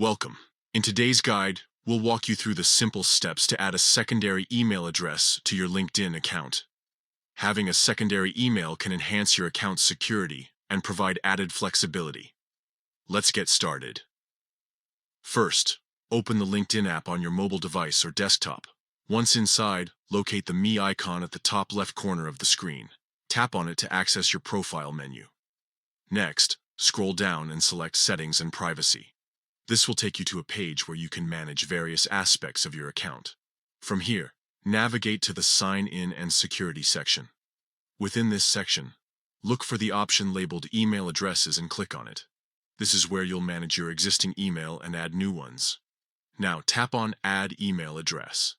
Welcome. In today's guide, we'll walk you through the simple steps to add a secondary email address to your LinkedIn account. Having a secondary email can enhance your account's security and provide added flexibility. Let's get started. First, open the LinkedIn app on your mobile device or desktop. Once inside, locate the Me icon at the top left corner of the screen. Tap on it to access your profile menu. Next, scroll down and select Settings and Privacy. This will take you to a page where you can manage various aspects of your account. From here, navigate to the Sign In and Security section. Within this section, look for the option labeled Email Addresses and click on it. This is where you'll manage your existing email and add new ones. Now tap on Add Email Address.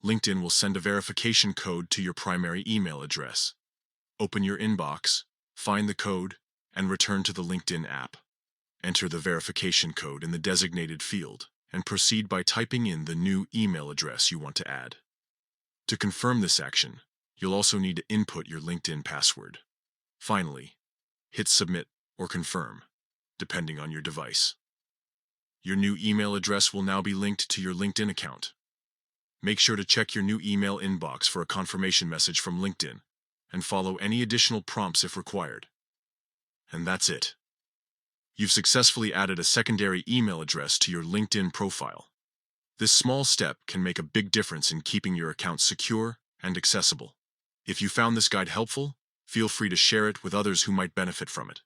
LinkedIn will send a verification code to your primary email address. Open your inbox, find the code, and return to the LinkedIn app. Enter the verification code in the designated field and proceed by typing in the new email address you want to add. To confirm this action, you'll also need to input your LinkedIn password. Finally, hit Submit or Confirm, depending on your device. Your new email address will now be linked to your LinkedIn account. Make sure to check your new email inbox for a confirmation message from LinkedIn and follow any additional prompts if required. And that's it. You've successfully added a secondary email address to your LinkedIn profile. This small step can make a big difference in keeping your account secure and accessible. If you found this guide helpful, feel free to share it with others who might benefit from it.